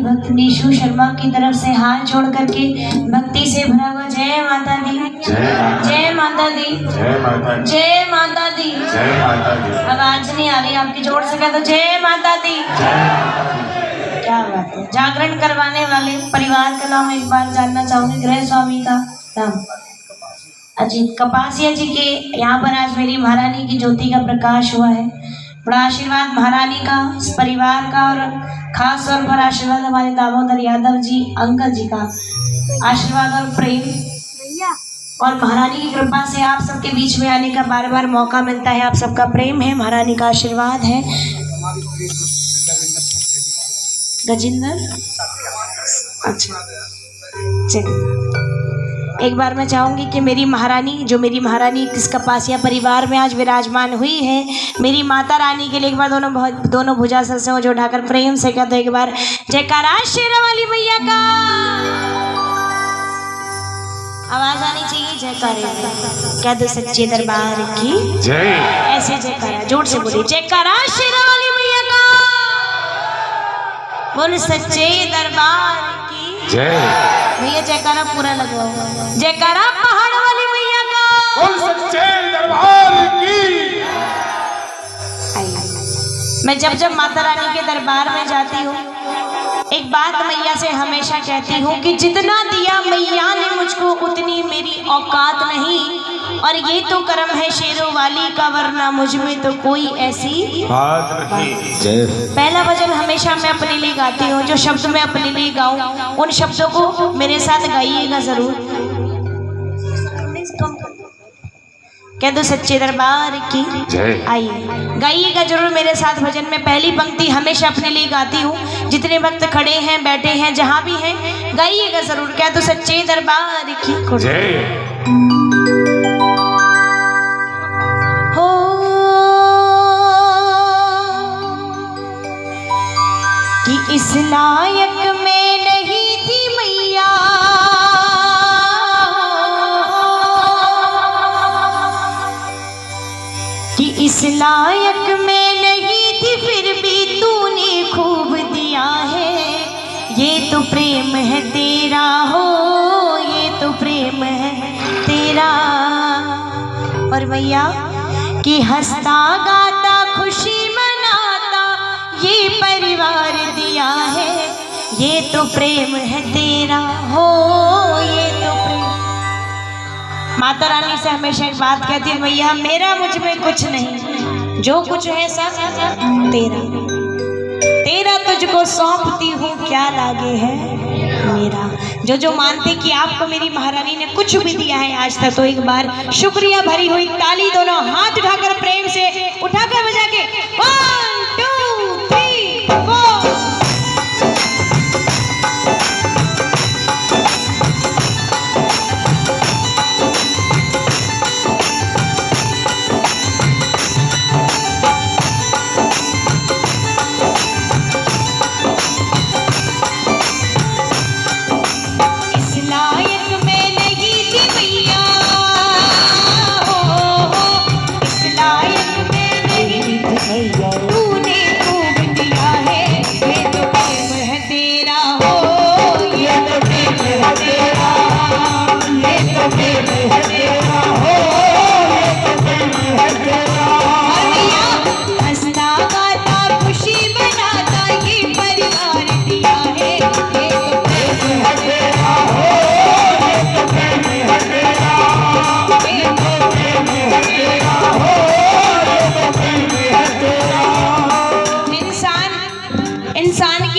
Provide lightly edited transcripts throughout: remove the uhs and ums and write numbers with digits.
की भक्त निशु शर्मा की तरफ से हाथ जोड़ करके भक्ति से भरा हुआ जय माता दी, जय माता दी, जय माता दी, जय माता दी, जय माता दी। आवाज नहीं आ रही आपकी, जोड़ सके तो जय माता दी, जय माता दी। क्या बात है। जागरण करवाने वाले परिवार का नाम एक बार जानना चाहूंगी। गृह स्वामी का नाम अजीत कपासिया जी के यहाँ पर आज मेरी महारानी की ज्योति का प्रकाश हुआ है। बड़ा आशीर्वाद महारानी का, इस परिवार का, और खास तौर पर आशीर्वाद हमारे दामोदर यादव जी अंकल जी का आशीर्वाद और प्रेम, और महारानी की कृपा से आप सबके बीच में आने का बार बार मौका मिलता है। आप सबका प्रेम है, महारानी का आशीर्वाद है। गजिंदर, अच्छा चलिए, एक बार मैं चाहूंगी कि मेरी महारानी, जो मेरी महारानी किस कपासिया परिवार में आज विराजमान हुई है, मेरी माता रानी के लिए एक बार दोनों भुजा सर से जो उठाकर प्रेम से कहते एक बार जयकारा शेरावाली मैया का। आवाज आनी चाहिए जयकारे। कह दो सच्चे दरबार की जय। ऐसे जयकारा जोर से बोलिए, जयकारा शेरावाली मैया का, बोल सच्चे दरबार की जय। भैया जयकारा पूरा लगवाओ, जयकारा पहाड़ वाली मैया का, बोल सच्चे दरबार की। मैं जब माता रानी के दरबार में जाती हूँ, एक बात मैया से हमेशा कहती हूँ कि जितना दिया मैया ने मुझको उतनी मेरी औकात नहीं, और ये तो कर्म है शेरों वाली का, वरना मुझ में तो कोई ऐसी बात नहीं। पहला भजन हमेशा मैं अपने लिए गाती हूँ, जो शब्द मैं अपने लिए गाऊं उन शब्दों को मेरे साथ गाइएगा जरूर। कह दो सच्चे दरबार की जय। आइए गाइएगा जरूर मेरे साथ भजन में। पहली पंक्ति हमेशा अपने लिए गाती हूँ, जितने भक्त खड़े हैं बैठे हैं जहाँ भी हैं गाइएगा जरूर। कह दो सच्चे दरबार की जय। कि इस लायक में नहीं थी मैया, कि इस लायक में नहीं थी, फिर भी तूने खूब दिया है। ये तो प्रेम है तेरा हो, ये तो प्रेम है तेरा। और मैया कि हंसता गाता खुशी मनाता ये परिवार दिया है, ये तो प्रेम है तेरा हो, ये तो प्रेम। माता रानी से हमेशा एक बात कहती है, मैया मेरा मुझ में कुछ नहीं, जो कुछ है सब तेरा, तेरा तुझको सौंपती हूँ क्या लागे है मेरा। जो मानते कि आपको मेरी महारानी ने कुछ भी दिया है आज तक, तो एक बार शुक्रिया भरी हुई ताली दोनों हाथ उठाकर प्रेम से उठाकर बजा के 1 2 3 4।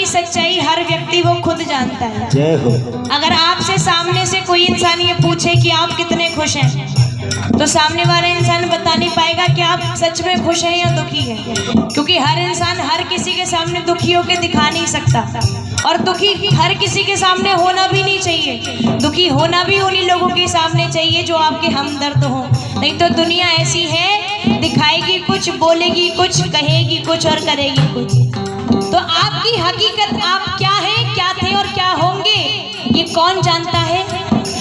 सच्चाई हर व्यक्ति वो खुद जानता है। जय हो। अगर आपसे सामने से कोई इंसान ये पूछे कि आप कितने खुश हैं, तो सामने वाला इंसान बता नहीं पाएगा कि आप सच में खुश हैं या दुखी हैं, क्योंकि हर इंसान हर किसी के सामने दुखी होकर दिखा नहीं सकता, और दुखी हर किसी के सामने होना भी नहीं चाहिए। दुखी होना भी उन्हीं लोगों के सामने चाहिए जो आपके हमदर्द हो, नहीं तो दुनिया ऐसी है, दिखाएगी कुछ, बोलेगी कुछ, कहेगी कुछ और करेगी कुछ। तो आपकी हकीकत आप क्या हैं, क्या थे और क्या होंगे, ये कौन जानता है?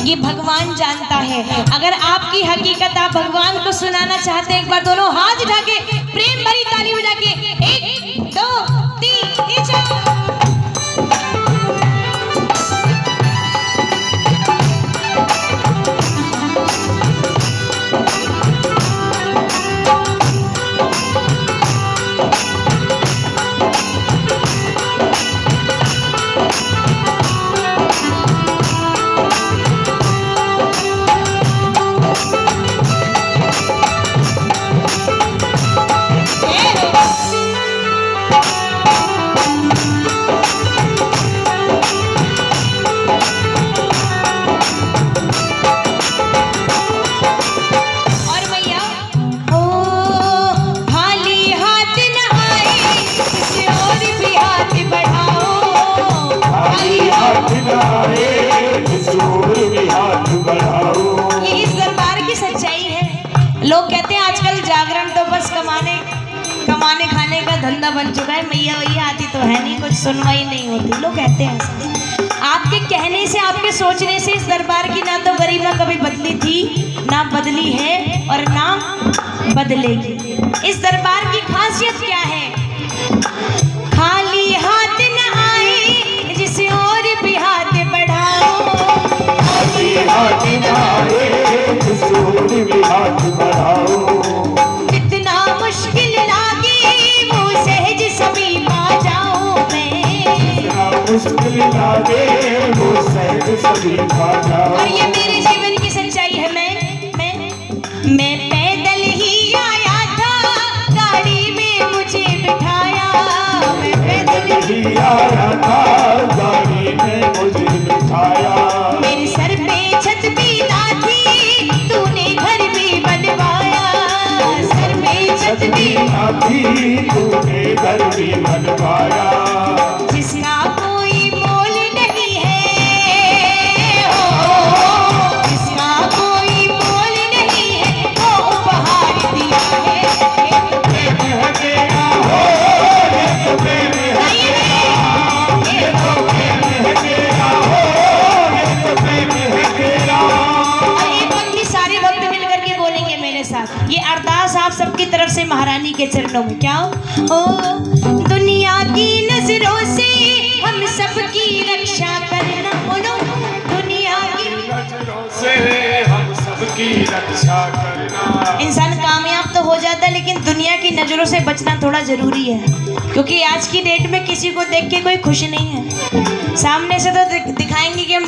ये भगवान जानता है। अगर आपकी हकीकत आप भगवान को सुनाना चाहते हैं, एक बार दोनों हाथ उठा के प्रेम भरी ताली बजा के 1 2 3 4। धंधा बन चुका है, मैया वैया आती तो है नहीं, कुछ सुनवाई नहीं होती, लोग कहते हैं ऐसा। आपके कहने से, आपके सोचने से इस दरबार की ना तो गरिमा कभी बदली थी, ना बदली है और ना बदलेगी। इस दरबार की खासियत क्या है? खाली हाथ न आए, जिसे और भी हाथ बढ़ाओ। खाली हाथ न आए, जिसे और भी हाथ बढ़ाओ। जितना मुश्किल लागे वो सहज सभी पा जाऊं मैं। जितना मुश्किल लागे वो सहज सभी पा जाओ। और ये मेरे जीवन की सच्चाई है। मैं पैदल ही आया था, गाड़ी में मुझे बिठाया। मैं पैदल ही आया था, गाड़ी में मुझे बिठाया। मेरे सर पे छत भी ना थी, तूने घर भी बनवाया। सर पे छत भी ना थी, तूने घर भी बनवाया। जिसका कोई मोल नहीं है, हो जिसका कोई मोल नहीं है, वो उपहार दिया है। प्रेम है तेरा, हो ये तो प्रेम है तेरा। ये तो प्रेम है तेरा, हो ये तो प्रेम है तेरा। और एक पंक्ति सारे भक्त मिलकर के बोलेंगे मेरे साथ। ये अरदास आप सबकी तरफ से महारानी के चरणों में। क्या हो? दुनिया की नजरों से हम सबकी रक्षा करना। बोलो, दुनिया की नजरों से हम सबकी रक्षा करना। इंसान कामयाब तो हो जाता है, लेकिन दुनिया की नजरों से बचना थोड़ा जरूरी है, क्योंकि आज की डेट में किसी को देख के कोई खुश नहीं है। सामने से तो दिखाएंगे कि हम